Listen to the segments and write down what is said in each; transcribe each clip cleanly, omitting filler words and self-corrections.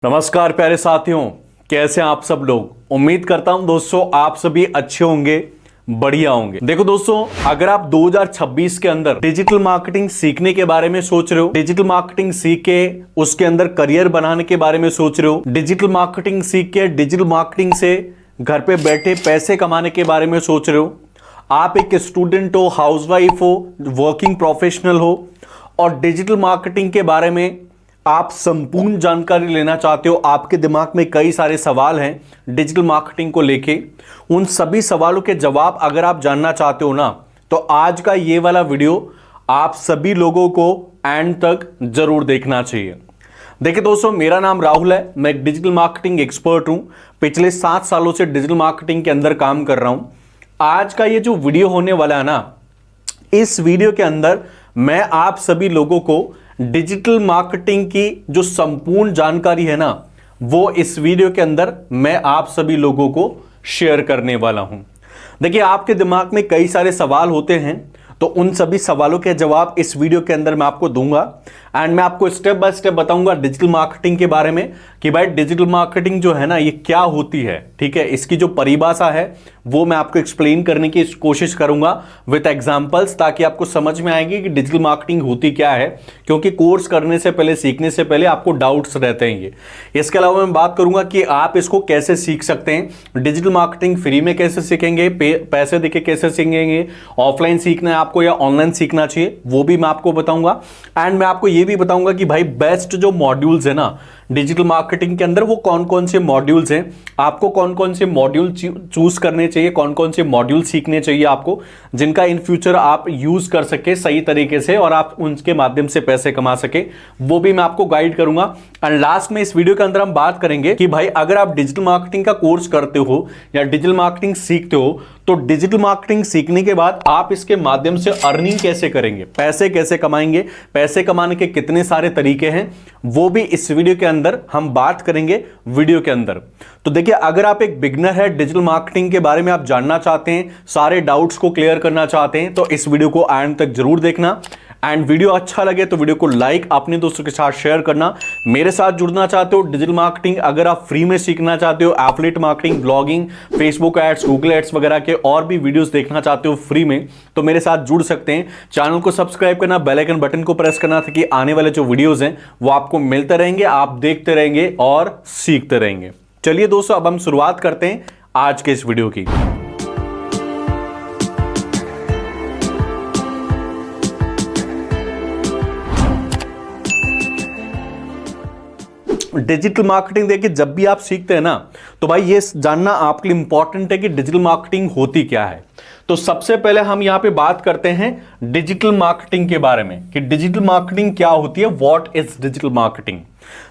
नमस्कार प्यारे साथियों, कैसे हैं आप सब लोग। उम्मीद करता हूं दोस्तों आप सभी अच्छे होंगे, बढ़िया होंगे। देखो दोस्तों, अगर आप 2026 के अंदर डिजिटल मार्केटिंग सीखने के बारे में सोच रहे हो, डिजिटल मार्केटिंग सीख के उसके अंदर करियर बनाने के बारे में सोच रहे हो, डिजिटल मार्केटिंग सीख के डिजिटल मार्केटिंग से घर पे बैठे पैसे कमाने के बारे में सोच रहे हो, आप एक स्टूडेंट हो, हाउसवाइफ हो, वर्किंग प्रोफेशनल हो और डिजिटल मार्केटिंग के बारे में आप संपूर्ण जानकारी लेना चाहते हो, आपके दिमाग में कई सारे सवाल हैं डिजिटल मार्केटिंग को लेके, उन सभी सवालों के जवाब अगर आप जानना चाहते हो ना, तो आज का ये वाला वीडियो आप सभी लोगों को एंड तक जरूर देखना चाहिए। देखिए दोस्तों, मेरा नाम राहुल है, मैं एक डिजिटल मार्केटिंग एक्सपर्ट हूं, पिछले 7 सालों से डिजिटल मार्केटिंग के अंदर काम कर रहा हूं। आज का ये जो वीडियो होने वाला है ना, इस वीडियो के अंदर मैं आप सभी लोगों को डिजिटल मार्केटिंग की जो संपूर्ण जानकारी है ना, वो इस वीडियो के अंदर मैं आप सभी लोगों को शेयर करने वाला हूं। देखिए, आपके दिमाग में कई सारे सवाल होते हैं, तो उन सभी सवालों के जवाब इस वीडियो के अंदर मैं आपको दूंगा एंड मैं आपको स्टेप बाय स्टेप बताऊंगा डिजिटल मार्केटिंग के बारे में कि भाई डिजिटल मार्केटिंग जो है ना, ये क्या होती है। ठीक है, इसकी जो परिभाषा है वो मैं आपको एक्सप्लेन करने की कोशिश करूंगा विद एग्जांपल्स, ताकि आपको समझ में आएगी कि डिजिटल मार्केटिंग होती क्या है, क्योंकि कोर्स करने से पहले, सीखने से पहले आपको डाउट्स रहते हैं ये। इसके अलावा मैं बात करूंगा कि आप इसको कैसे सीख सकते हैं, डिजिटल मार्केटिंग फ्री में कैसे सीखेंगे, पैसे देके कैसे सीखेंगे, ऑफलाइन सीखना है आपको या ऑनलाइन सीखना चाहिए, वो भी मैं आपको बताऊंगा। एंड मैं आपको ये भी बताऊंगा कि भाई बेस्ट जो मॉड्यूल्स है ना डिजिटल मार्केटिंग के अंदर, वो कौन कौन से मॉड्यूल्स हैं, आपको कौन कौन से मॉड्यूल चूज करने चाहिए, कौन कौन से मॉड्यूल सीखने चाहिए आपको, जिनका इन फ्यूचर आप यूज कर सके सही तरीके से और आप उनके माध्यम से पैसे कमा सके, वो भी मैं आपको गाइड करूंगा। एंड लास्ट में इस वीडियो के अंदर हम बात करेंगे कि भाई अगर आप डिजिटल मार्केटिंग का कोर्स करते हो या डिजिटल मार्केटिंग सीखते हो, तो डिजिटल मार्केटिंग सीखने के बाद आप इसके माध्यम से अर्निंग कैसे करेंगे, पैसे कैसे कमाएंगे, पैसे कमाने के कितने सारे तरीके हैं, वो भी इस वीडियो के अंदर हम बात करेंगे वीडियो के अंदर। तो देखिए, अगर आप एक बिगनर है, डिजिटल मार्केटिंग के बारे में आप जानना चाहते हैं, सारे डाउट्स को क्लियर करना चाहते हैं, तो इस वीडियो को एंड तक जरूर देखना। एंड वीडियो अच्छा लगे तो वीडियो को लाइक, अपने दोस्तों के साथ शेयर करना। मेरे साथ जुड़ना चाहते हो डिजिटल मार्केटिंग, अगर आप फ्री में सीखना चाहते हो, affiliate marketing, blogging, Facebook ads, Google ads वगैरह के और भी वीडियोस देखना चाहते हो फ्री में, तो मेरे साथ जुड़ सकते हैं। चैनल को सब्सक्राइब करना, बेल आइकन बटन को प्रेस करना, ताकि आने वाले जो वीडियोस हैं वो आपको मिलते रहेंगे, आप देखते रहेंगे और सीखते रहेंगे। चलिए दोस्तों, अब हम शुरुआत करते हैं आज के इस वीडियो की। डिजिटल मार्केटिंग देखिए, जब भी आप सीखते हैं ना, तो भाई ये जानना आपके लिए इंपॉर्टेंट है कि डिजिटल मार्केटिंग होती क्या है। तो सबसे पहले हम यहां पे बात करते हैं डिजिटल मार्केटिंग के बारे में कि डिजिटल मार्केटिंग क्या होती है, व्हाट इज डिजिटल मार्केटिंग।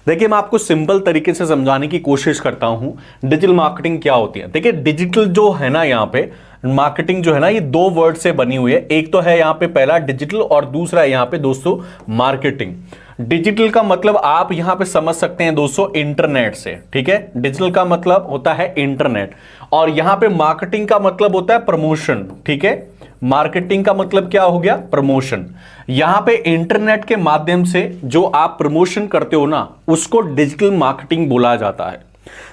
देखिए, मैं आपको सिंपल तरीके से समझाने की कोशिश करता हूं डिजिटल मार्केटिंग क्या होती है। देखिए, डिजिटल जो है ना, यहां पे मार्केटिंग जो है ना, ये 2 वर्ड से बनी हुई है। एक तो है यहां पे पहला डिजिटल और दूसरा है यहां पे दोस्तों मार्केटिंग। डिजिटल का मतलब आप यहां पे समझ सकते हैं दोस्तों इंटरनेट से। ठीक है, डिजिटल का मतलब होता है इंटरनेट और यहां पे मार्केटिंग का मतलब होता है प्रमोशन। ठीक है, मार्केटिंग का मतलब क्या हो गया, प्रमोशन। यहां पे इंटरनेट के माध्यम से जो आप प्रमोशन करते हो ना, उसको डिजिटल मार्केटिंग बोला जाता है।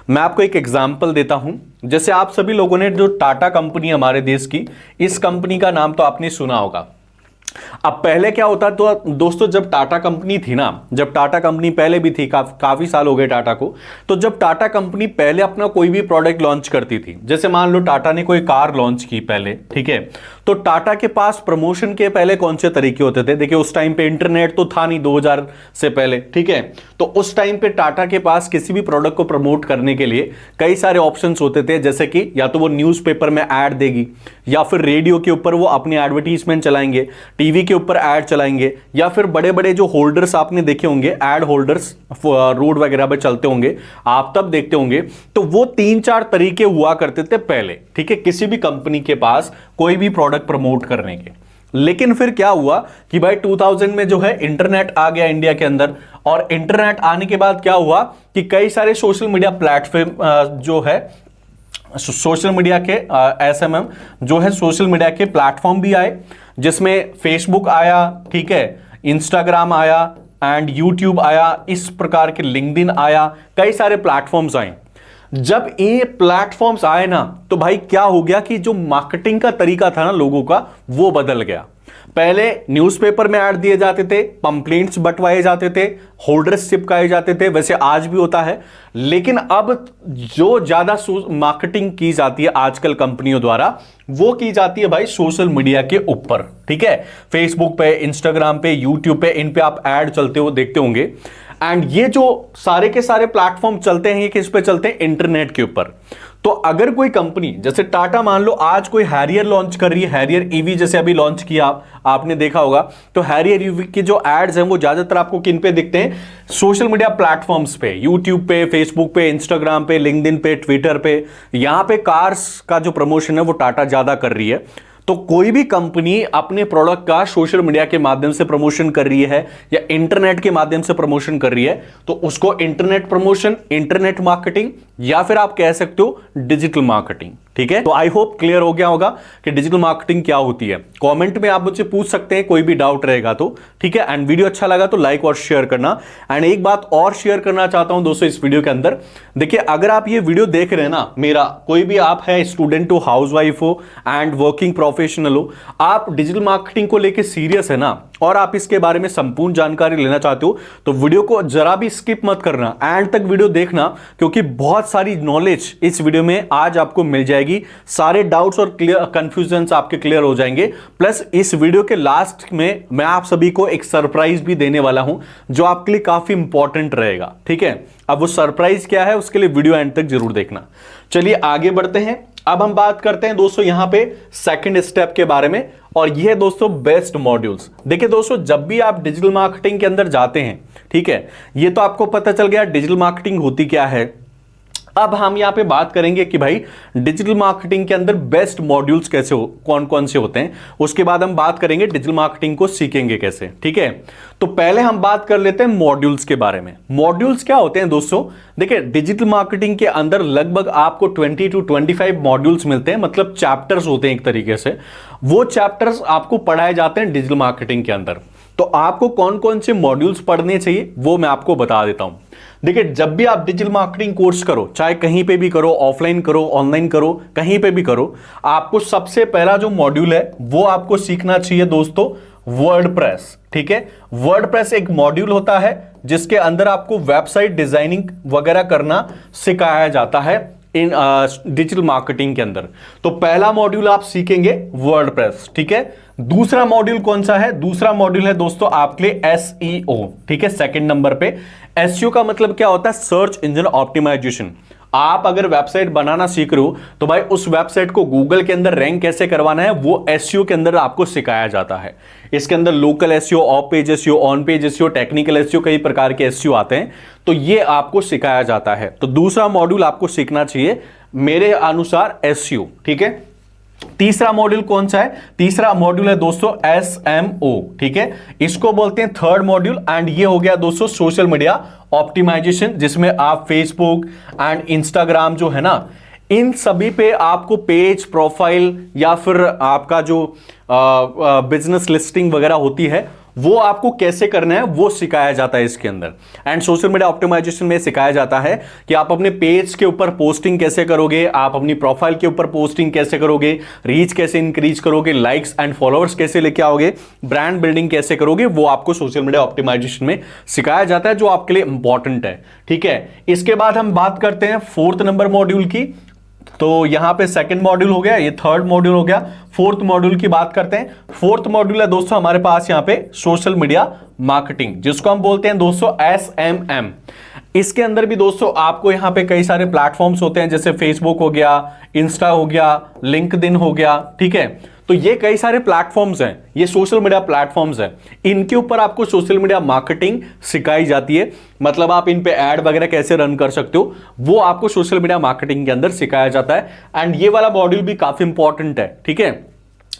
मैं आपको एक एग्जांपल देता हूं। जैसे आप सभी लोगों ने जो टाटा कंपनी हमारे देश की, इस कंपनी का नाम तो आपने सुना होगा। अब पहले क्या होता तो दोस्तों, जब टाटा कंपनी थी ना, जब टाटा कंपनी पहले भी थी, काफी साल हो गए टाटा को, तो जब टाटा कंपनी पहले अपना कोई भी प्रोडक्ट लॉन्च करती थी, जैसे मान लो टाटा ने कोई कार लॉन्च की पहले, ठीक है, तो टाटा के पास प्रमोशन के पहले कौन से तरीके होते थे। देखिए, उस टाइम पे इंटरनेट तो था नहीं, 2000 से पहले। ठीक है, तो उस टाइम पे टाटा के पास किसी भी प्रोडक्ट को प्रमोट करने के लिए कई सारे ऑप्शंस होते थे, जैसे कि या तो वो न्यूज़पेपर में ऐड देगी, या फिर रेडियो के ऊपर वो अपनी एडवर्टीजमेंट चलाएंगे, टीवी के ऊपर ऐड चलाएंगे, या फिर बड़े बड़े जो होल्डर्स आपने देखे होंगे, ऐड होल्डर्स रोड वगैरह पे चलते होंगे, आप तब देखते होंगे। तो वो 3-4 तरीके हुआ करते थे पहले, ठीक है, किसी भी कंपनी के पास कोई भी प्रोडक्ट प्रमोट करने के। लेकिन फिर क्या हुआ कि भाई 2000 में जो है इंटरनेट आ गया इंडिया के अंदर, और इंटरनेट आने के बाद क्या हुआ कि कई सारे सोशल मीडिया प्लेटफॉर्म जो है, सोशल मीडिया के एसएमएम जो है, सोशल मीडिया के प्लेटफॉर्म भी आए, जिसमें फेसबुक आया, ठीक है, इंस्टाग्राम आया, एंड यूट्यूब आया, इस प्रकार के लिंक्डइन आया, कई सारे प्लेटफॉर्म्स आए। जब ये प्लेटफॉर्म्स आए ना तो भाई क्या हो गया कि जो मार्केटिंग का तरीका था ना लोगों का वो बदल गया। पहले न्यूज़पेपर में ऐड दिए जाते थे, पंपलेट्स बंटवाए जाते थे, होल्डर्स चिपकाए जाते थे, वैसे आज भी होता है। लेकिन अब जो ज्यादा मार्केटिंग की जाती है आजकल कंपनियों द्वारा वो की जाती है भाई सोशल मीडिया के ऊपर, ठीक है। फेसबुक पे, इंस्टाग्राम पे, यूट्यूब पे, इन पे आप ऐड चलते हो देखते होंगे। एंड ये जो सारे के सारे प्लेटफॉर्म चलते हैं ये किस पे चलते हैं? इंटरनेट के ऊपर। तो अगर कोई कंपनी जैसे टाटा मान लो आज कोई हैरियर लॉन्च कर रही है, हैरियर ईवी जैसे अभी लॉन्च किया आपने देखा होगा, तो हैरियर ईवी की जो एड्स हैं वो ज्यादातर आपको किन पे दिखते हैं? सोशल मीडिया प्लेटफॉर्म्स पे, यूट्यूब पे, फेसबुक पे, इंस्टाग्राम पे, लिंक्डइन पे, ट्विटर पे। यहां पे कार्स का जो प्रमोशन है वो टाटा ज्यादा कर रही है। तो कोई भी कंपनी अपने प्रोडक्ट का सोशल मीडिया के माध्यम से प्रमोशन कर रही है या इंटरनेट के माध्यम से प्रमोशन कर रही है तो उसको इंटरनेट प्रमोशन, इंटरनेट मार्केटिंग या फिर आप कह सकते हो डिजिटल मार्केटिंग, ठीक है। तो आई होप क्लियर हो गया होगा कि डिजिटल मार्केटिंग क्या होती है। कमेंट में आप मुझसे पूछ सकते हैं कोई भी डाउट रहेगा तो, ठीक है। एंड वीडियो अच्छा लगा तो लाइक और शेयर करना। एंड एक बात और शेयर करना चाहता हूं दोस्तों इस वीडियो के अंदर, देखिए अगर आप ये वीडियो देख रहे हैं ना, मेरा कोई भी आप है, स्टूडेंट हो, हाउसवाइफ हो एंड वर्किंग प्रोफेशनल हो, आप डिजिटल मार्केटिंग को लेकर सीरियस है ना और आप इसके बारे में संपूर्ण जानकारी लेना चाहते हो तो वीडियो को जरा भी स्किप मत करना, एंड तक वीडियो देखना, क्योंकि बहुत सारी नॉलेज इस वीडियो में आज आपको मिल जाएगी। सारे डाउट्स और कंफ्यूजन्स आपके क्लियर हो जाएंगे। प्लस इस वीडियो के लास्ट में मैं आप सभी को एक सरप्राइज भी देने वाला हूं जो आपके लिए काफी इंपॉर्टेंट रहेगा, ठीक है। अब वो सरप्राइज क्या है उसके लिए वीडियो एंड तक जरूर देखना। चलिए आगे बढ़ते हैं। अब हम बात करते हैं दोस्तों यहां पे सेकंड स्टेप के बारे में, और ये है दोस्तों बेस्ट मॉड्यूल्स। देखिए दोस्तों जब भी आप डिजिटल मार्केटिंग के अंदर जाते हैं, ठीक है, ये तो आपको पता चल गया डिजिटल मार्केटिंग होती क्या है। अब हम यहां पे बात करेंगे कि भाई डिजिटल मार्केटिंग के अंदर बेस्ट मॉड्यूल्स कैसे हो, कौन कौन से होते हैं। उसके बाद हम बात करेंगे डिजिटल मार्केटिंग को सीखेंगे कैसे, ठीक है। तो पहले हम बात कर लेते हैं मॉड्यूल्स के बारे में। मॉड्यूल्स क्या होते हैं दोस्तों? देखिए डिजिटल मार्केटिंग के अंदर लगभग आपको 20 to 25 मॉड्यूल्स मिलते हैं, मतलब चैप्टर्स होते हैं एक तरीके से। वो चैप्टर्स आपको पढ़ाए जाते हैं डिजिटल मार्केटिंग के अंदर। तो आपको कौन कौन से मॉड्यूल्स पढ़ने चाहिए वो मैं आपको बता देता हूं। देखिए जब भी आप डिजिटल मार्केटिंग कोर्स करो, चाहे कहीं पे भी करो, ऑफलाइन करो, ऑनलाइन करो, कहीं पे भी करो, आपको सबसे पहला जो मॉड्यूल है वो आपको सीखना चाहिए दोस्तों वर्डप्रेस, ठीक है। वर्डप्रेस एक मॉड्यूल होता है जिसके अंदर आपको वेबसाइट डिजाइनिंग वगैरह करना सिखाया जाता है इन डिजिटल मार्केटिंग के अंदर। तो पहला मॉड्यूल आप सीखेंगे वर्डप्रेस, ठीक है। दूसरा मॉड्यूल कौन सा है? दूसरा मॉड्यूल है दोस्तों आपके लिए एसईओ, ठीक है, सेकंड नंबर पे। एसईओ का मतलब क्या होता है? Search engine optimisation. आप अगर वेबसाइट बनाना सीख रहे हो तो भाई उस वेबसाइट को गूगल के अंदर रैंक कैसे करवाना है वो एसईओ के अंदर आपको सिखाया जाता है। इसके अंदर local SEO, of page SEO, on page SEO, technical SEO, कई प्रकार के एसईओ आते हैं, तो ये आपको सिखाया जाता है। तो दूसरा मॉड्यूल आपको सीखना चाहिए मेरे अनुसार एसईओ, ठीक है। तीसरा मॉड्यूल कौन सा है? तीसरा मॉड्यूल है दोस्तों एसएमओ, ठीक है, इसको बोलते हैं थर्ड मॉड्यूल। एंड ये हो गया दोस्तों सोशल मीडिया ऑप्टिमाइजेशन, जिसमें आप फेसबुक एंड इंस्टाग्राम जो है ना, इन सभी पे आपको पेज, प्रोफाइल या फिर आपका जो बिजनेस लिस्टिंग वगैरह होती है वो आपको कैसे करना है वो सिखाया जाता है इसके अंदर। एंड सोशल मीडिया ऑप्टिमाइजेशन में सिखाया जाता है कि आप अपने पेज के ऊपर पोस्टिंग कैसे करोगे, आप अपनी प्रोफाइल के ऊपर पोस्टिंग कैसे करोगे, रीच कैसे इंक्रीज करोगे, लाइक्स एंड फॉलोअर्स कैसे लेके आओगे, ब्रांड बिल्डिंग कैसे करोगे, वो आपको सोशल मीडिया ऑप्टिमाइजेशन में सिखाया जाता है, जो आपके लिए इंपॉर्टेंट है, ठीक है। इसके बाद हम बात करते हैं फोर्थ नंबर मॉड्यूल की। तो यहां पे सेकंड मॉड्यूल हो गया, ये थर्ड मॉड्यूल हो गया। फोर्थ मॉड्यूल की बात करते हैं। फोर्थ मॉड्यूल है दोस्तों हमारे पास यहां पे सोशल मीडिया मार्केटिंग, जिसको हम बोलते हैं दोस्तों एसएमएम। इसके अंदर भी दोस्तों आपको यहां पे कई सारे प्लेटफॉर्म्स होते हैं, जैसे फेसबुक हो गया, इंस्टा हो गया, लिंक्डइन हो गया, ठीक है। तो ये कई सारे प्लेटफॉर्म्स हैं, ये सोशल मीडिया प्लेटफॉर्म्स हैं, इनके ऊपर आपको सोशल मीडिया मार्केटिंग सिखाई जाती है। मतलब आप इन पे ऐड वगैरह कैसे रन कर सकते हो वो आपको सोशल मीडिया मार्केटिंग के अंदर सिखाया जाता है। एंड ये वाला मॉड्यूल भी काफी इंपॉर्टेंट है, ठीक है,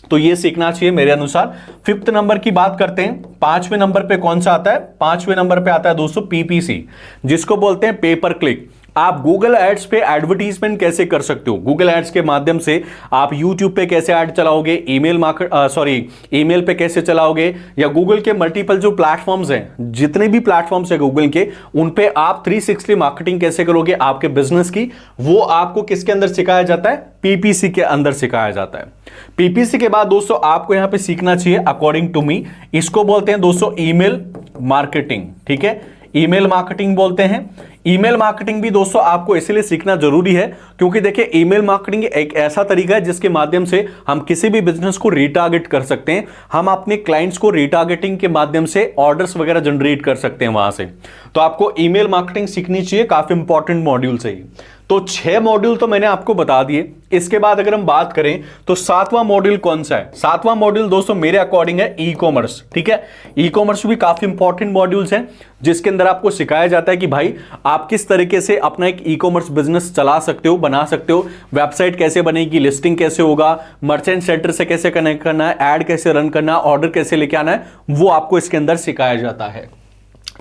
तो ये सीखना चाहिए मेरे अनुसार। फिफ्थ नंबर की बात करते हैं। पांचवें नंबर पे कौन सा आता है? पांचवें नंबर पे आता है दोस्तों पीपीसी, जिसको बोलते हैं पे पर क्लिक। आप गूगल एड्स पे एडवर्टीजमेंट कैसे कर सकते हो, गूगल एड्स के माध्यम से आप यूट्यूब पे कैसे ऐड चलाओगे, ईमेल पे कैसे चलाओगे, या गूगल के मल्टीपल जो प्लेटफॉर्म्स हैं, जितने भी प्लेटफॉर्म्स हैं गूगल के, उन पे आप 360 मार्केटिंग कैसे करोगे आपके बिजनेस की, वो आपको किसके अंदर सिखाया जाता है, पीपीसी के अंदर सिखाया जाता है। पीपीसी के बाद दोस्तों आपको यहां पे सीखना चाहिए अकॉर्डिंग टू मी, इसको बोलते हैं दोस्तों ईमेल मार्केटिंग। ठीक है, ईमेल मार्केटिंग बोलते हैं। ईमेल मार्केटिंग भी दोस्तों आपको इसलिए सीखना जरूरी है क्योंकि देखिए ईमेल मार्केटिंग एक ऐसा तरीका है जिसके माध्यम से हम किसी भी बिजनेस को रीटारगेट कर सकते हैं। हम अपने क्लाइंट्स को रीटारगेटिंग के माध्यम से ऑर्डर्स वगैरह जनरेट कर सकते हैं वहां से। तो आपको ईमेल मार्केटिंग सीखनी चाहिए, काफी इंपॉर्टेंट मॉड्यूल से ही। तो 6 मॉड्यूल तो मैंने आपको बता दिए। इसके बाद अगर हम बात करें तो 7वां मॉड्यूल कौन सा है? 7वां मॉड्यूल दोस्तों मेरे अकॉर्डिंग है ई कॉमर्स। ठीक है, ई कॉमर्स भी काफी इंपॉर्टेंट मॉड्यूल्स हैं जिसके अंदर आपको सिखाया जाता है कि भाई आप किस तरीके से अपना एक ई कॉमर्स बिजनेस चला सकते हो, बना सकते हो, वेबसाइट कैसे बनेगी, लिस्टिंग कैसे होगा, मर्चेंट सेंटर से कैसे कनेक्ट करना है, ऐड कैसे रन करना है, ऑर्डर कैसे लेके आना है, वो आपको इसके अंदर सिखाया जाता है।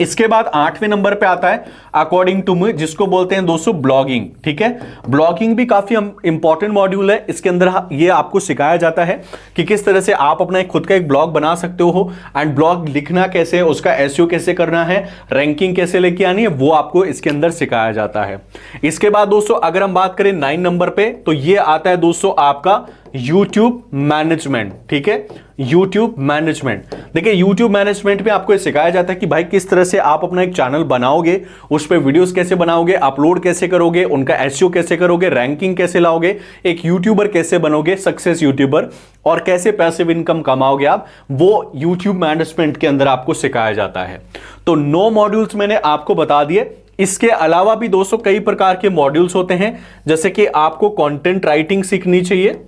इसके बाद 8वें नंबर पे आता है अकॉर्डिंग टू मी, जिसको बोलते हैं दोस्तों ब्लॉगिंग। ठीक है, ब्लॉगिंग भी काफी इंपॉर्टेंट मॉड्यूल है। इसके अंदर ये आपको सिखाया जाता है कि किस तरह से आप अपना एक खुद का एक ब्लॉग बना सकते हो, एंड ब्लॉग लिखना कैसे है, उसका एसईओ कैसे करना है, रैंकिंग कैसे लेके आनी है, वो आपको इसके अंदर सिखाया जाता है। इसके बाद दोस्तों अगर हम बात करें 9 नंबर पे, तो ये आता है दोस्तों आपका YouTube मैनेजमेंट। ठीक है, YouTube मैनेजमेंट। देखिए YouTube मैनेजमेंट में आपको सिखाया जाता है कि भाई किस तरह से आप अपना एक चैनल बनाओगे, उस पर वीडियोस कैसे बनाओगे, अपलोड कैसे करोगे, उनका एसईओ कैसे करोगे, रैंकिंग कैसे लाओगे, एक यूट्यूबर कैसे बनोगे, सक्सेस यूट्यूबर, और कैसे पैसिव इनकम कमाओगे आप, वो YouTube मैनेजमेंट के अंदर आपको सिखाया जाता है। तो 9 मॉड्यूल्स मैंने आपको बता दिए। इसके अलावा भी दोस्तों कई प्रकार के मॉड्यूल्स होते हैं, जैसे कि आपको कंटेंट राइटिंग सीखनी चाहिए।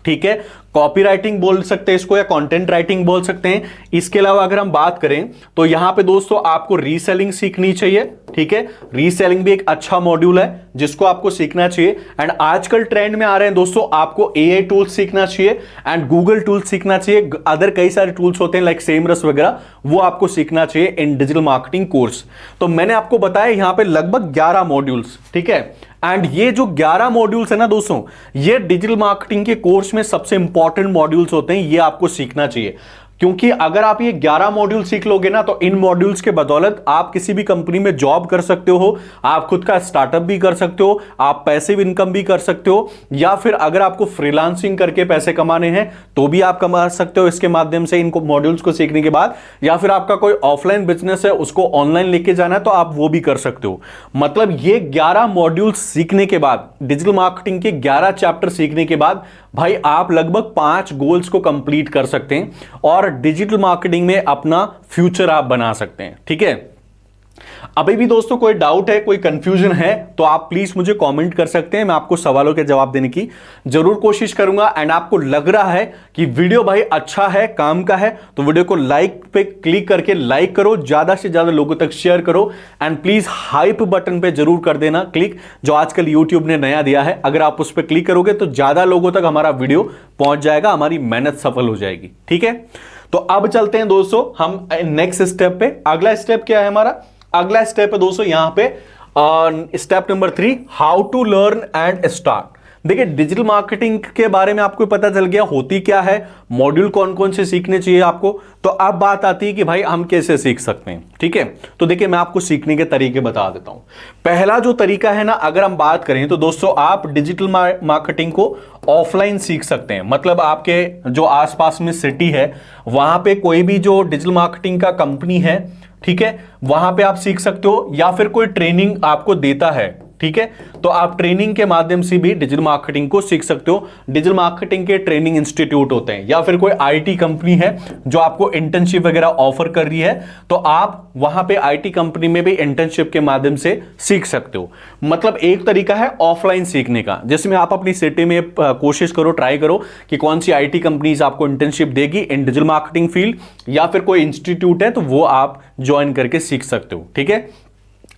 ठीक है, कॉपीराइटिंग बोल सकते हैं इसको, या कंटेंट राइटिंग बोल सकते हैं। इसके अलावा अगर हम बात करें तो यहां पे दोस्तों आपको रीसेलिंग सीखनी चाहिए। ठीक है, रीसेलिंग भी एक अच्छा मॉड्यूल है जिसको आपको सीखना चाहिए। एंड आजकल ट्रेंड में आ रहे हैं दोस्तों, आपको एआई टूल्स सीखना चाहिए एंड गूगल टूल्स सीखना चाहिए। अदर कई सारे टूल्स होते हैं लाइक सेमरस वगैरह, वो आपको सीखना चाहिए इन डिजिटल मार्केटिंग कोर्स। तो मैंने आपको बताया यहां पे लगभग 11 मॉड्यूल्स। ठीक है, एंड ये जो 11 मॉड्यूल्स है ना दोस्तों, ये डिजिटल मार्केटिंग के कोर्स में सबसे इंपॉर्टेंट मॉड्यूल्स होते हैं, ये आपको सीखना चाहिए। क्योंकि अगर आप ये 11 मॉड्यूल सीख लोगे ना, तो इन मॉड्यूल्स के बदौलत आप किसी भी कंपनी में जॉब कर सकते हो, आप खुद का स्टार्टअप भी कर सकते हो, आप पैसिव इनकम भी कर सकते हो, या फिर अगर आपको फ्रीलांसिंग करके पैसे कमाने हैं तो भी आप कमा सकते हो इसके माध्यम से, इनको मॉड्यूल्स को सीखने के बाद। या फिर आपका कोई ऑफलाइन बिजनेस है, उसको ऑनलाइन लेके जाना है, तो आप वो भी कर सकते हो। मतलब ये 11 मॉड्यूल्स सीखने के बाद, डिजिटल मार्केटिंग के 11 चैप्टर सीखने के बाद भाई आप लगभग 5 गोल्स को कंप्लीट कर सकते हैं और डिजिटल मार्केटिंग में अपना फ्यूचर आप बना सकते हैं। ठीक है, अभी भी दोस्तों कोई डाउट है, कोई कंफ्यूजन है, तो आप प्लीज मुझे कमेंट कर सकते हैं। मैं आपको सवालों के जवाब देने की जरूर कोशिश करूंगा। एंड आपको लग रहा है कि वीडियो भाई अच्छा है, काम का है, तो वीडियो को लाइक पे क्लिक करके लाइक करो, ज्यादा से ज्यादा लोगों तक शेयर करो, एंड प्लीज हाइप बटन पे जरूर कर देना क्लिक, जो आजकल यूट्यूब ने नया दिया है। अगर आप उस पर क्लिक करोगे तो ज्यादा लोगों तक हमारा वीडियो पहुंच जाएगा, हमारी मेहनत सफल हो जाएगी। ठीक है, तो अब चलते हैं दोस्तों हम नेक्स्ट स्टेप पे। अगला स्टेप क्या है हमारा? अगला स्टेप है दोस्तों यहां पे step number 3, how to learn and start. देखिए डिजिटल मार्केटिंग के बारे में आपको पता चल गया होती क्या है, मॉड्यूल कौन कौन से सीखने चाहिए आपको। तो अब बात आती है कि भाई हम कैसे सीख सकते हैं। ठीक है, तो देखिए मैं आपको सीखने के तरीके बता देता हूं। पहला जो तरीका है ना, अगर हम बात करें तो दोस्तों आप डिजिटल मार्केटिंग को ऑफलाइन सीख सकते हैं। मतलब आपके जो आसपास में सिटी है, वहां पे कोई भी जो डिजिटल मार्केटिंग का कंपनी है, ठीक है, वहां पे आप सीख सकते हो, या फिर कोई ट्रेनिंग आपको देता है। ठीक है, तो आप ट्रेनिंग के माध्यम से भी डिजिटल मार्केटिंग को सीख सकते हो। डिजिटल मार्केटिंग के ट्रेनिंग इंस्टीट्यूट होते हैं, या फिर कोई आईटी कंपनी है जो आपको इंटर्नशिप वगैरह ऑफर कर रही है, तो आप वहां पे आईटी कंपनी में भी इंटर्नशिप के माध्यम से सीख सकते हो। मतलब एक तरीका है ऑफलाइन सीखने का, जिसमें आप अपनी सिटी में कोशिश करो, ट्राई करो कि कौन सी आईटी कंपनीज आपको इंटर्नशिप देगी इन डिजिटल मार्केटिंग फील्ड, या फिर कोई इंस्टीट्यूट है तो वो आप ज्वाइन करके सीख सकते हो। ठीक है,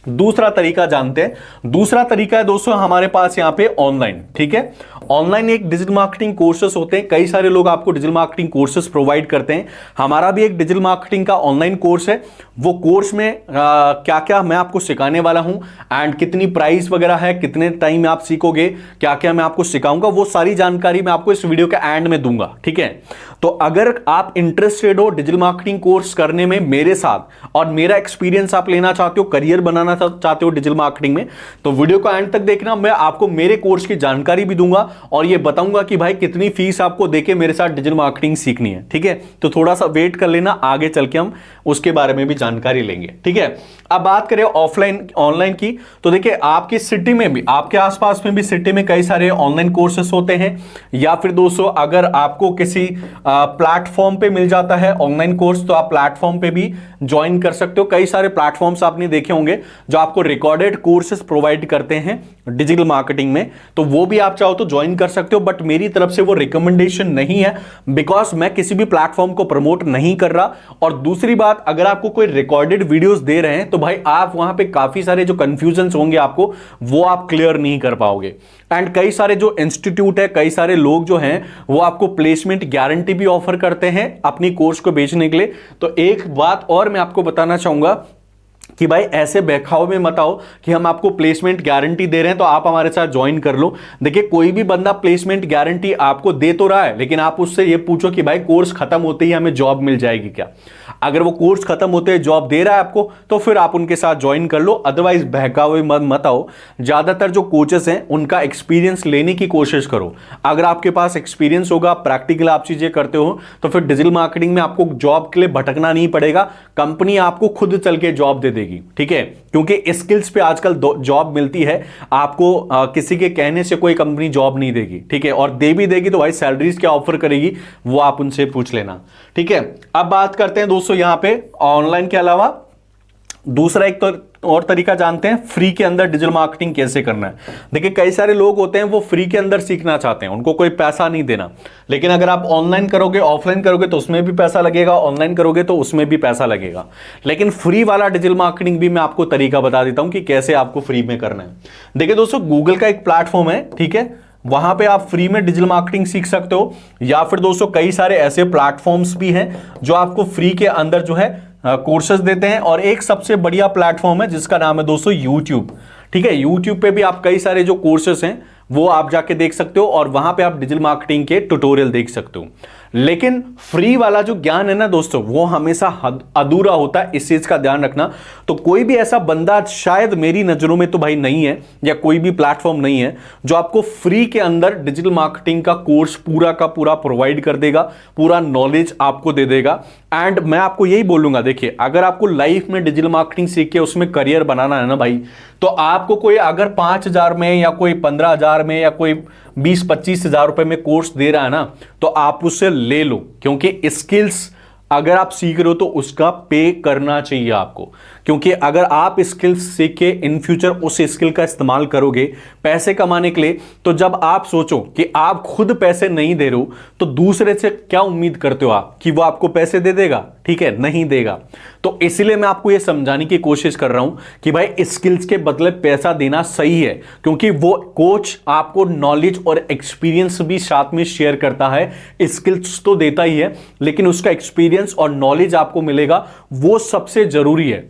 दूसरा तरीका जानते हैं। दूसरा तरीका है दोस्तों हमारे पास यहां पे ऑनलाइन। ठीक है, ऑनलाइन एक डिजिटल मार्केटिंग कोर्सेस होते हैं, कई सारे लोग आपको डिजिटल मार्केटिंग कोर्सेस प्रोवाइड करते हैं। हमारा भी एक डिजिटल मार्केटिंग का ऑनलाइन कोर्स है। वो कोर्स में क्या क्या मैं आपको सिखाने वाला हूं एंड कितनी प्राइस वगैरह है, कितने टाइम में आप सीखोगे, क्या क्या मैं आपको सिखाऊंगा, वो सारी जानकारी मैं आपको इस वीडियो के एंड में दूंगा। ठीक है, तो अगर आप इंटरेस्टेड हो डिजिटल मार्केटिंग कोर्स करने में मेरे साथ और मेरा एक्सपीरियंस आप लेना चाहते हो, करियर बनाना चाहते हो डिजिटल मार्केटिंग में, तो वीडियो को एंड तक देखना। मैं आपको मेरे कोर्स की जानकारी भी दूंगा और ये बताऊंगा कि भाई कितनी फीस आपको देके मेरे साथ डिजिटल मार्केटिंग सीखनी है। ठीक है, तो थोड़ा सा वेट कर लेना, आगे चल के हम उसके बारे में भी जानकारी लेंगे। ठीक है, अब बात करें ऑफलाइन ऑनलाइन की, तो देखिए आपकी सिटी में भी, आपके आसपास में भी सिटी में कई सारे ऑनलाइन कोर्सेस होते हैं। या फिर दोस्तों अगर आपको किसी प्लेटफॉर्म पे मिल जाता है ऑनलाइन कोर्स, तो आप प्लेटफॉर्म पे भी ज्वाइन कर सकते हो। कई सारे प्लेटफॉर्म्स आपने देखे होंगे जो आपको रिकॉर्डेड कोर्सेस प्रोवाइड करते हैं डिजिटल मार्केटिंग में, तो वो भी आप चाहो तो ज्वाइन कर सकते हो। बट मेरी तरफ से वो रिकमेंडेशन नहीं है, बिकॉज मैं किसी भी प्लेटफॉर्म को प्रमोट नहीं कर रहा। और दूसरी बात, अगर आपको कोई रिकॉर्डेड वीडियोस दे रहे हैं तो भाई आप वहां पे काफी सारे जो कंफ्यूजन होंगे आपको, वो आप क्लियर नहीं कर पाओगे। एंड कई सारे जो इंस्टीट्यूट है, कई सारे लोग जो हैं वो आपको प्लेसमेंट गारंटी भी ऑफर करते हैं अपनी कोर्स को बेचने के लिए। तो एक बात और मैं आपको बताना चाहूंगा कि भाई ऐसे बहकावे में मत आओ कि हम आपको प्लेसमेंट गारंटी दे रहे हैं तो आप हमारे साथ ज्वाइन कर लो। देखिए कोई भी बंदा प्लेसमेंट गारंटी आपको दे तो रहा है, लेकिन आप उससे ये पूछो कि भाई कोर्स खत्म होते ही हमें जॉब मिल जाएगी क्या। अगर वो कोर्स खत्म होते ही जॉब दे रहा है आपको, तो फिर आप उनके साथ ज्वाइन कर लो। अदरवाइज बहकावे मत आओ। ज्यादातर जो कोचेस हैं उनका एक्सपीरियंस लेने की कोशिश करो। अगर आपके पास एक्सपीरियंस होगा, प्रैक्टिकल आप चीजें करते हो, तो फिर डिजिटल मार्केटिंग में आपको जॉब के लिए भटकना नहीं पड़ेगा। कंपनी आपको खुद चल के जॉब दे देगी। ठीक है, क्योंकि स्किल्स पे आजकल जॉब मिलती है आपको, किसी के कहने से कोई कंपनी जॉब नहीं देगी। ठीक है, और दे भी देगी तो भाई सैलरीज क्या ऑफर करेगी वो आप उनसे पूछ लेना। ठीक है, अब बात करते हैं दोस्तों यहां पे ऑनलाइन के अलावा दूसरा एक तो और तरीका जानते हैं, फ्री के अंदर डिजिटल मार्केटिंग कैसे करना है। देखिए कई सारे लोग होते हैं वो फ्री के अंदर सीखना चाहते हैं, उनको कोई पैसा नहीं देना। लेकिन अगर आप ऑनलाइन करोगे, ऑफलाइन करोगे तो उसमें भी पैसा लगेगा, ऑनलाइन करोगे तो उसमें भी पैसा लगेगा। लेकिन फ्री वाला डिजिटल मार्केटिंग भी मैं आपको तरीका बता देता हूं कि कैसे आपको फ्री में करना है। देखिए दोस्तों गूगल का एक प्लेटफॉर्म है, ठीक है, वहां पे आप फ्री में डिजिटल मार्केटिंग सीख सकते हो। या फिर दोस्तों कई सारे ऐसे प्लेटफॉर्म्स भी हैं जो आपको फ्री के अंदर जो है कोर्सेज देते हैं। और एक सबसे बढ़िया प्लेटफॉर्म है जिसका नाम है दोस्तों यूट्यूब। ठीक है, यूट्यूब पे भी आप कई सारे जो कोर्सेज हैं वो आप जाके देख सकते हो और वहां पे आप डिजिटल मार्केटिंग के ट्यूटोरियल देख सकते हो। लेकिन फ्री वाला जो ज्ञान है ना दोस्तों, वो हमेशा अधूरा होता है, इस चीज का ध्यान रखना। तो कोई भी ऐसा बंदा शायद मेरी नजरों में तो भाई नहीं है, या कोई भी प्लेटफॉर्म नहीं है जो आपको फ्री के अंदर डिजिटल मार्केटिंग का कोर्स पूरा का पूरा प्रोवाइड कर देगा, पूरा नॉलेज आपको दे देगा। एंड मैं आपको यही बोलूंगा, देखिए अगर आपको लाइफ में डिजिटल मार्केटिंग सीख के उसमें करियर बनाना है ना भाई, तो आपको कोई अगर 5,000 में या कोई 15,000 में या कोई 20-25 हजार रुपए में कोर्स दे रहा है ना, तो आप उससे ले लो। क्योंकि स्किल्स अगर आप सीख रहे हो तो उसका पे करना चाहिए आपको। क्योंकि अगर आप स्किल्स सीख के इन फ्यूचर उस स्किल का इस्तेमाल करोगे पैसे कमाने के लिए, तो जब आप सोचो कि आप खुद पैसे नहीं दे रहे हो तो दूसरे से क्या उम्मीद करते हो आप कि वो आपको पैसे दे देगा? ठीक है, नहीं देगा। तो इसलिए मैं आपको यह समझाने की कोशिश कर रहा हूं कि भाई स्किल्स के बदले पैसा देना सही है, क्योंकि वो कोच आपको नॉलेज और एक्सपीरियंस भी साथ में शेयर करता है। स्किल्स तो देता ही है, लेकिन उसका एक्सपीरियंस और नॉलेज आपको मिलेगा, वो सबसे जरूरी है।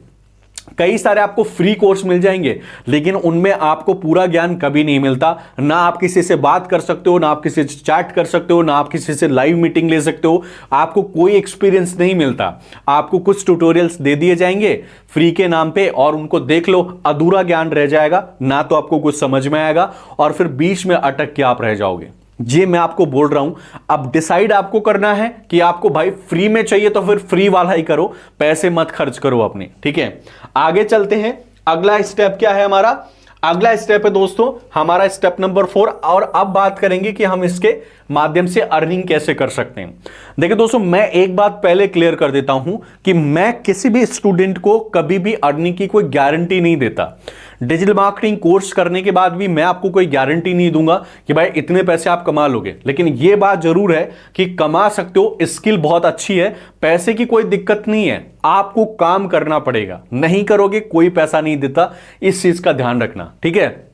कई सारे आपको फ्री कोर्स मिल जाएंगे, लेकिन उनमें आपको पूरा ज्ञान कभी नहीं मिलता। ना आप किसी से बात कर सकते हो, ना आप किसी से चैट कर सकते हो, ना आप किसी से लाइव मीटिंग ले सकते हो। आपको कोई एक्सपीरियंस नहीं मिलता। आपको कुछ ट्यूटोरियल्स दे दिए जाएंगे फ्री के नाम पे और उनको देख लो, अधूरा ज्ञान रह जाएगा, ना तो आपको कुछ समझ में आएगा और फिर बीच में अटक के आप रह जाओगे। ये मैं आपको बोल रहा हूं। अब डिसाइड आपको करना है कि आपको भाई फ्री में चाहिए तो फिर फ्री वाला ही करो, पैसे मत खर्च करो अपने। ठीक है, आगे चलते हैं। अगला स्टेप क्या है हमारा? अगला स्टेप है दोस्तों हमारा स्टेप नंबर 4। और अब बात करेंगे कि हम इसके माध्यम से अर्निंग कैसे कर सकते हैं। देखिए दोस्तों, मैं एक बात पहले क्लियर कर देता हूं कि मैं किसी भी स्टूडेंट को कभी भी अर्निंग की कोई गारंटी नहीं देता। डिजिटल मार्केटिंग कोर्स करने के बाद भी मैं आपको कोई गारंटी नहीं दूंगा कि भाई इतने पैसे आप कमा लोगे, लेकिन यह बात जरूर है कि कमा सकते हो, स्किल बहुत अच्छी है, पैसे की कोई दिक्कत नहीं है, आपको काम करना पड़ेगा, नहीं करोगे कोई पैसा नहीं देता, इस चीज का ध्यान रखना। ठीक है,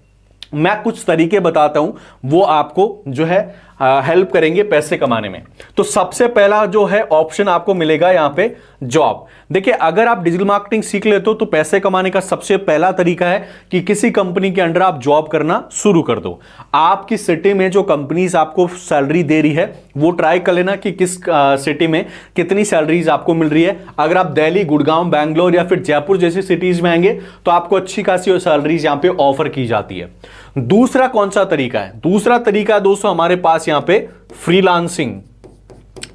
मैं कुछ तरीके बताता हूं, वो आपको जो है हेल्प करेंगे पैसे कमाने में। तो सबसे पहला जो है ऑप्शन आपको मिलेगा यहां पे जॉब। देखिए, अगर आप डिजिटल मार्केटिंग सीख लेते हो तो पैसे कमाने का सबसे पहला तरीका है कि किसी कंपनी के अंडर आप जॉब करना शुरू कर दो। आपकी सिटी में जो कंपनीज आपको सैलरी दे रही है वो ट्राई कर लेना कि किस सिटी में कितनी सैलरीज आपको मिल रही है। अगर आप दिल्ली, गुड़गांव, बैंगलोर या फिर जयपुर जैसी सिटीज में आएंगे तो आपको अच्छी खासी सैलरीज यहां पे ऑफर की जाती है। दूसरा कौन सा तरीका है? दूसरा तरीका दोस्तों हमारे पास यहां पे फ्रीलांसिंग।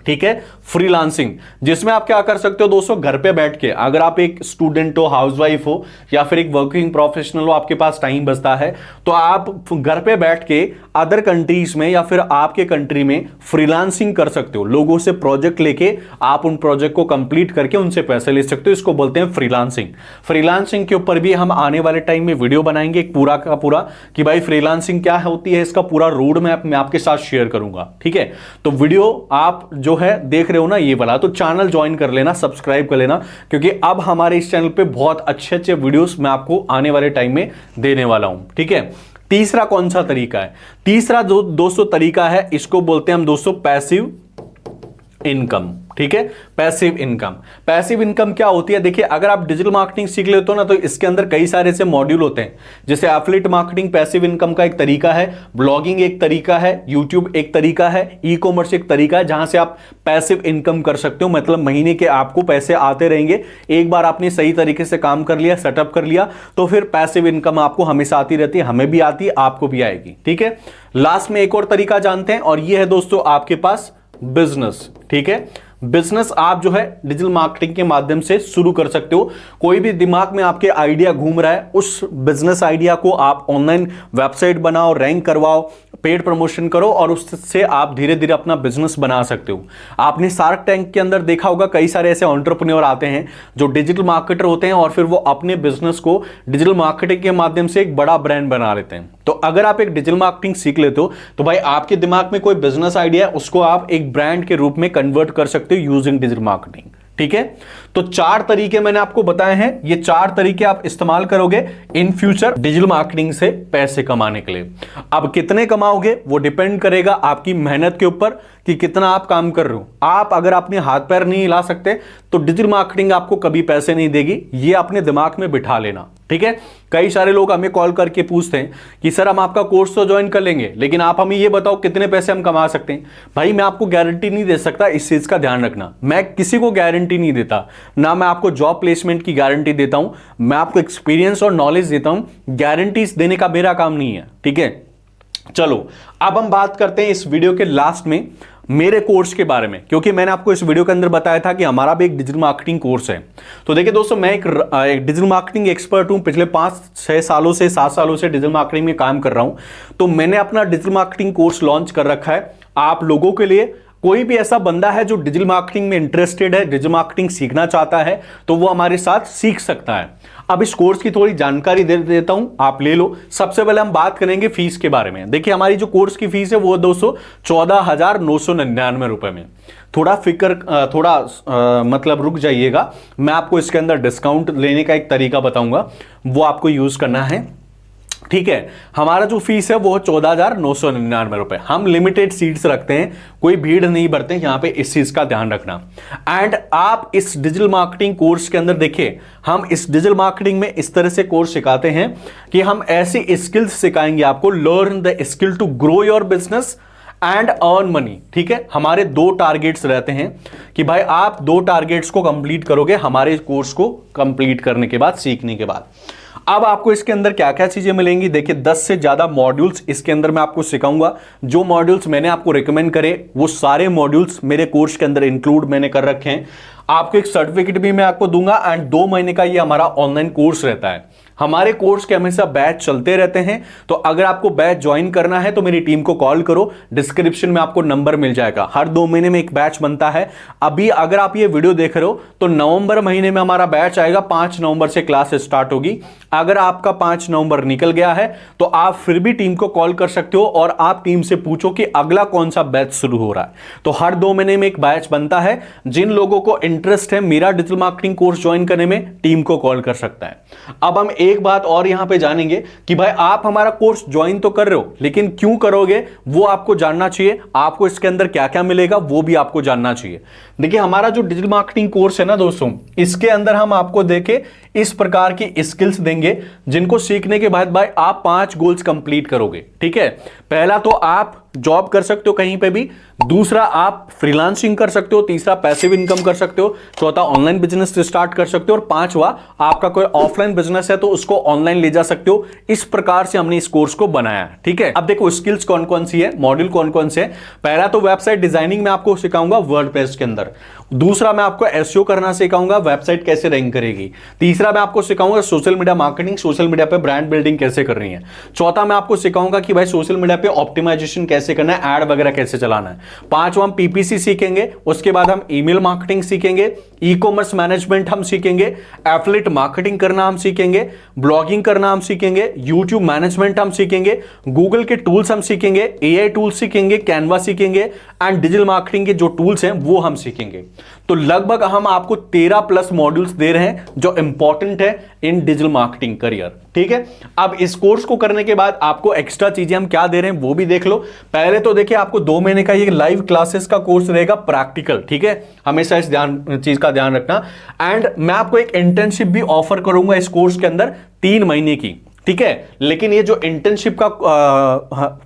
ठीक है, फ्रीलांसिंग, जिसमें आप क्या कर सकते हो दोस्तों, घर पे बैठ के, अगर आप एक स्टूडेंट हो, हाउसवाइफ हो या फिर एक वर्किंग प्रोफेशनल हो, आपके पास टाइम बचता है तो आप घर पे बैठ के अदर कंट्रीज में या फिर आपके कंट्री में फ्रीलांसिंग कर सकते हो। लोगों से प्रोजेक्ट लेके आप उन प्रोजेक्ट को कंप्लीट करके उनसे पैसे ले सकते हो। इसको बोलते हैं फ्रीलांसिंग। फ्रीलांसिंग के ऊपर भी हम आने वाले टाइम में वीडियो बनाएंगे एक पूरा का पूरा कि भाई फ्रीलांसिंग क्या होती है, इसका पूरा रोड मैप मैं आपके साथ शेयर करूंगा। ठीक है, तो वीडियो आप जो है देख रहे हो ना ये वाला, तो चैनल ज्वाइन कर लेना, सब्सक्राइब कर लेना, क्योंकि अब हमारे इस चैनल पे बहुत अच्छे अच्छे वीडियोस मैं आपको आने वाले टाइम में देने वाला हूं। ठीक है, तीसरा कौन सा तरीका है? तीसरा जो दोस्तों तरीका है, इसको बोलते हैं हम दोस्तों पैसिव इनकम। ठीक है, पैसिव इनकम। पैसिव इनकम क्या होती है? देखिए, अगर आप डिजिटल मार्केटिंग सीख लेते हो ना तो इसके अंदर कई सारे ऐसे मॉड्यूल होते हैं, जैसे एफिलिएट मार्केटिंग पैसिव इनकम का एक तरीका है, ब्लॉगिंग एक तरीका है, यूट्यूब एक तरीका है, ई कॉमर्स एक तरीका है, जहां से आप पैसिव इनकम कर सकते हो। मतलब महीने के आपको पैसे आते रहेंगे। एक बार आपने सही तरीके से काम कर लिया, सेटअप कर लिया, तो फिर पैसिव इनकम आपको हमेशा आती रहती है, हमें भी आती है, आपको भी आएगी। ठीक है, लास्ट में एक और तरीका जानते हैं, और यह है दोस्तों आपके पास बिजनेस। ठीक है, बिजनेस आप जो है डिजिटल मार्केटिंग के माध्यम से शुरू कर सकते हो। कोई भी दिमाग में आपके आइडिया घूम रहा है, उस बिजनेस आइडिया को आप ऑनलाइन वेबसाइट बनाओ, रैंक करवाओ, पेड प्रमोशन करो, और उससे आप धीरे धीरे अपना बिजनेस बना सकते हो। आपने शार्क टैंक के अंदर देखा होगा, कई सारे ऐसे एंटरप्रेन्योर आते हैं जो डिजिटल मार्केटर होते हैं और फिर वो अपने बिजनेस को डिजिटल मार्केटिंग के माध्यम से एक बड़ा ब्रांड बना लेते हैं। तो अगर आप एक डिजिटल मार्केटिंग सीख लेते हो तो भाई आपके दिमाग में कोई बिजनेस आइडिया है, उसको आप एक ब्रांड के रूप में कन्वर्ट कर सकते हो यूजिंग डिजिटल मार्केटिंग। ठीक है, तो 4 तरीके मैंने आपको बताए हैं, ये 4 तरीके आप इस्तेमाल करोगे इन फ्यूचर डिजिटल मार्केटिंग से पैसे कमाने के लिए। अब कितने कमाओगे वो डिपेंड करेगा आपकी मेहनत के ऊपर कि कितना आप काम कर रहे हो। आप अगर अपने हाथ पैर नहीं हिला सकते तो डिजिटल मार्केटिंग आपको कभी पैसे नहीं देगी, ये अपने दिमाग में बिठा लेना। ठीक है, कई सारे लोग हमें कॉल करके पूछते हैं कि सर हम आपका कोर्स तो ज्वाइन कर लेंगे, लेकिन आप हमें ये बताओ कितने पैसे हम कमा सकते हैं। भाई मैं आपको गारंटी नहीं दे सकता, इस चीज का ध्यान रखना। मैं किसी को गारंटी नहीं देता, ना मैं आपको जॉब प्लेसमेंट की गारंटी देता हूं, मैं आपको एक्सपीरियंस और नॉलेज देता हूं। गारंटीज देने का मेरा काम नहीं है। ठीक है, चलो अब हम बात करते हैं इस वीडियो के लास्ट में मेरे कोर्स के बारे में, क्योंकि मैंने आपको इस वीडियो के अंदर बताया था कि हमारा भी एक डिजिटल मार्केटिंग कोर्स है। तो देखिए दोस्तों, मैं एक डिजिटल मार्केटिंग एक्सपर्ट हूं, पिछले 5-6 सालों से 7 सालों से डिजिटल मार्केटिंग में काम कर रहा हूं। तो मैंने अपना डिजिटल मार्केटिंग कोर्स लॉन्च कर रखा है आप लोगों के लिए। कोई भी ऐसा बंदा है जो डिजिटल मार्केटिंग में इंटरेस्टेड है, डिजिटल मार्केटिंग सीखना चाहता है, तो वो हमारे साथ सीख सकता है। अब इस कोर्स की थोड़ी जानकारी दे देता हूं, आप ले लो। सबसे पहले हम बात करेंगे फीस के बारे में। देखिए, हमारी जो कोर्स की फीस है वो दोस्तों 14,999 रुपए में। थोड़ा मतलब रुक जाइएगा, मैं आपको इसके अंदर डिस्काउंट लेने का एक तरीका बताऊंगा, वो आपको यूज करना है। ठीक है, हमारा जो फीस है वो 14,999 रुपए। हम लिमिटेड सीट्स रखते हैं, कोई भीड़ नहीं भरते यहां पे, इस चीज का ध्यान रखना। एंड आप इस डिजिटल मार्केटिंग कोर्स के अंदर देखिए, हम इस डिजिटल मार्केटिंग में इस तरह से कोर्स सिखाते हैं कि हम ऐसी स्किल्स सिखाएंगे आपको, learn the skill to grow your business and earn money. ठीक है, हमारे 2 टारगेट्स रहते हैं कि भाई आप 2 टारगेट्स को कंप्लीट करोगे हमारे कोर्स को कंप्लीट करने के बाद, सीखने के बाद। अब आपको इसके अंदर क्या क्या चीजें मिलेंगी? देखिए, 10 से ज्यादा मॉड्यूल्स इसके अंदर मैं आपको सिखाऊंगा। जो मॉड्यूल्स मैंने आपको रिकमेंड करे वो सारे मॉड्यूल्स मेरे कोर्स के अंदर इंक्लूड मैंने कर रखे हैं। आपको एक सर्टिफिकेट भी मैं आपको दूंगा, एंड 2 महीने का ये हमारा ऑनलाइन कोर्स रहता है। हमारे कोर्स के हमेशा बैच चलते रहते हैं। तो अगर आपको बैच ज्वाइन करना है तो मेरी टीम को कॉल करो, डिस्क्रिप्शन में आपको नंबर मिल जाएगा। हर 2 महीने में एक बैच बनता है। अभी अगर आप ये वीडियो देख रहे हो तो नवंबर महीने में हमारा बैच आएगा, 5 नवंबर से क्लास स्टार्ट होगी। अगर आपका 5 नवंबर निकल गया है तो आप फिर भी टीम को कॉल कर सकते हो और आप टीम से पूछो कि अगला कौन सा बैच शुरू हो रहा है। तो हर 2 महीने में एक बैच बनता है। जिन लोगों को इंटरेस्ट है मेरा डिजिटल मार्केटिंग कोर्स ज्वाइन करने में, टीम को कॉल कर सकता है। अब हम एक बात और यहां पे जानेंगे कि भाई आप हमारा कोर्स ज्वाइन तो कर रहे हो, लेकिन क्यों करोगे वो आपको जानना चाहिए। आपको इसके अंदर क्या क्या मिलेगा वो भी आपको जानना चाहिए। देखिए, हमारा जो डिजिटल मार्केटिंग कोर्स है ना दोस्तों, इसके अंदर हम आपको देखे इस प्रकार की स्किल्स देंगे जिनको सीखने के बाद भाई आप 5 गोल्स कंप्लीट करोगे। ठीक है, पहला तो आप जॉब कर सकते हो कहीं पे भी, दूसरा आप फ्रीलांसिंग कर सकते हो, तीसरा पैसिव इनकम कर सकते हो, चौथा ऑनलाइन बिजनेस स्टार्ट कर सकते हो और पांचवा आपका कोई ऑफलाइन बिजनेस है तो उसको ऑनलाइन ले जा सकते हो। इस प्रकार से हमने इस कोर्स को बनाया है। ठीक है, अब देखो स्किल्स कौन कौन सी है, मॉड्यूल कौन कौन से है। पहला तो वेबसाइट डिजाइनिंग में आपको सिखाऊंगा वर्डप्रेस के अंदर। दूसरा मैं आपको एसईओ करना सिखाऊंगा, वेबसाइट कैसे रैंक करेगी। तीसरा मैं आपको सिखाऊंगा social media marketing, social media पे ब्रांड बिल्डिंग कैसे करनी है। चौथा मैं आपको सिखाऊंगा कि भाई सोशल मीडिया पे ऑप्टिमाइजेशन कैसे करना है, ऐड वगैरह कैसे चलाना है। पांचवा हम पीपीसी सीखेंगे, उसके बाद हम ईमेल मार्केटिंग सीखेंगे, ई कॉमर्स मैनेजमेंट हम सीखेंगे, एफिलिएट मार्केटिंग करना हम सीखेंगे, ब्लॉगिंग करना हम सीखेंगे, यूट्यूब मैनेजमेंट हम सीखेंगे, गूगल के टूल्स हम सीखेंगे, एआई टूल्स सीखेंगे, कैनवा सीखेंगे एंड डिजिटल मार्केटिंग के जो टूल्स हैं वो हम सीखेंगे। तो लगभग हम आपको 13+ मॉड्यूल्स दे रहे हैं जो इंपॉर्टेंट है इन डिजिटल मार्केटिंग करियर। ठीक है, अब इस कोर्स को करने के बाद आपको एक्स्ट्रा चीजें हम क्या दे रहे हैं वो भी देख लो। पहले तो देखिए, आपको 2 महीने का ये लाइव क्लासेस का कोर्स रहेगा, प्रैक्टिकल। ठीक है, हमेशा इस चीज का ध्यान रखना। एंड मैं आपको एक इंटर्नशिप भी ऑफर करूंगा इस कोर्स के अंदर 3 महीने की। ठीक है, लेकिन ये जो इंटर्नशिप का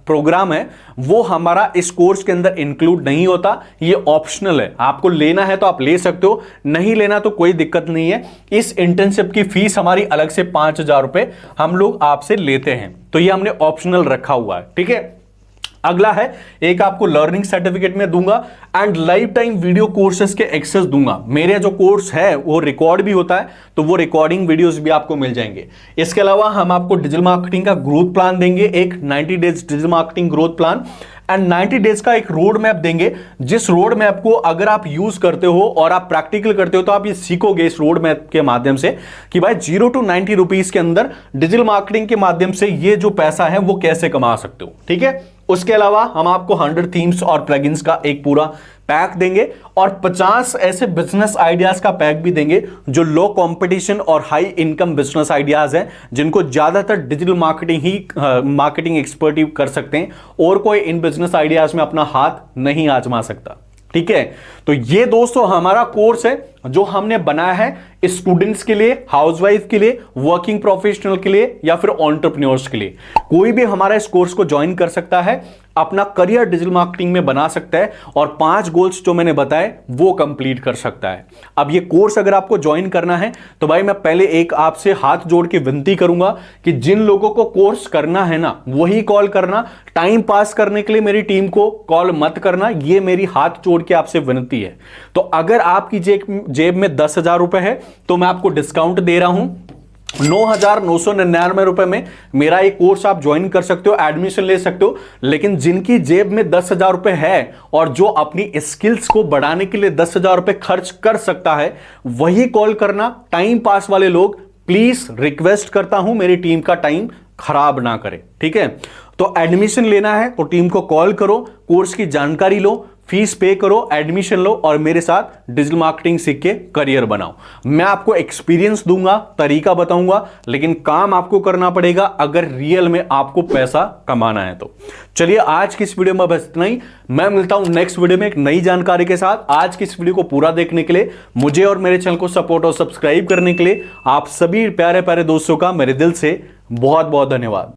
प्रोग्राम है वो हमारा इस कोर्स के अंदर इंक्लूड नहीं होता, ये ऑप्शनल है। आपको लेना है तो आप ले सकते हो, नहीं लेना तो कोई दिक्कत नहीं है। इस इंटर्नशिप की फीस हमारी अलग से 5,000 रुपए हम लोग आपसे लेते हैं, तो ये हमने ऑप्शनल रखा हुआ है। ठीक है, अगला है एक आपको लर्निंग सर्टिफिकेट में दूंगा and life time video courses के एक्सेस दूंगा। मेरे जो कोर्स है वो रिकॉर्ड भी होता है, तो वो रिकॉर्डिंग वीडियोस भी आपको मिल जाएंगे। इसके अलावा हम आपको डिजिटल मार्केटिंग का ग्रोथ प्लान देंगे, एक 90 days digital marketing growth plan and 90 days का एक रोड मैप देंगे, जिस रोड मैप को अगर आप यूज करते हो और आप प्रैक्टिकल करते हो तो आप ये सीखोगे इस रोड मैप के माध्यम से कि भाई 0 to 90 रुपीज के अंदर डिजिटल मार्केटिंग के माध्यम से ये जो पैसा है वो कैसे कमा सकते हो। ठीक है, उसके अलावा हम आपको 100 थीम्स और प्लगइन्स का एक पूरा पैक देंगे और 50 ऐसे बिजनेस आइडियाज का पैक भी देंगे जो लो कंपटीशन और हाई इनकम बिजनेस आइडियाज हैं, जिनको ज्यादातर डिजिटल मार्केटिंग एक्सपर्ट ही कर सकते हैं और कोई इन बिजनेस आइडियाज में अपना हाथ नहीं आजमा सकता। ठीक है, तो ये दोस्तों हमारा कोर्स है जो हमने बनाया है स्टूडेंट्स के लिए, हाउसवाइफ के लिए, वर्किंग प्रोफेशनल के लिए या फिर एंटरप्रेन्योर्स के लिए। कोई भी हमारा इस कोर्स को ज्वाइन कर सकता है, अपना करियर डिजिटल मार्केटिंग में बना सकता है और 5 गोल्स जो मैंने बताए वो कंप्लीट कर सकता है। अब ये कोर्स अगर आपको ज्वाइन करना है तो भाई मैं पहले एक आपसे हाथ जोड़ के विनती करूंगा कि जिन लोगों को कोर्स करना है ना वही कॉल करना, टाइम पास करने के लिए मेरी टीम को कॉल मत करना, ये मेरी हाथ जोड़ के आपसे विनती है। तो अगर आपकी जेब में 10,000 रुपए है तो मैं आपको डिस्काउंट दे रहा हूं, 9,999 रुपए में मेरा एक कोर्स आप ज्वाइन कर सकते हो, एडमिशन ले सकते हो। लेकिन जिनकी जेब में 10,000 रुपए है और जो अपनी स्किल्स को बढ़ाने के लिए 10,000 रुपए खर्च कर सकता है वही कॉल करना। टाइम पास वाले लोग प्लीज रिक्वेस्ट करता हूं मेरी टीम का टाइम खराब ना करें। ठीक है, तो एडमिशन लेना है तो टीम को कॉल करो, कोर्स की जानकारी लो, फीस पे करो, एडमिशन लो और मेरे साथ डिजिटल मार्केटिंग सीख के करियर बनाओ। मैं आपको एक्सपीरियंस दूंगा, तरीका बताऊंगा, लेकिन काम आपको करना पड़ेगा अगर रियल में आपको पैसा कमाना है तो। चलिए आज की इस वीडियो में बस इतना ही, मैं मिलता हूं नेक्स्ट वीडियो में एक नई जानकारी के साथ। आज की इस वीडियो को पूरा देखने के लिए, मुझे और मेरे चैनल को सपोर्ट और सब्सक्राइब करने के लिए आप सभी प्यारे प्यारे दोस्तों का मेरे दिल से बहुत बहुत धन्यवाद।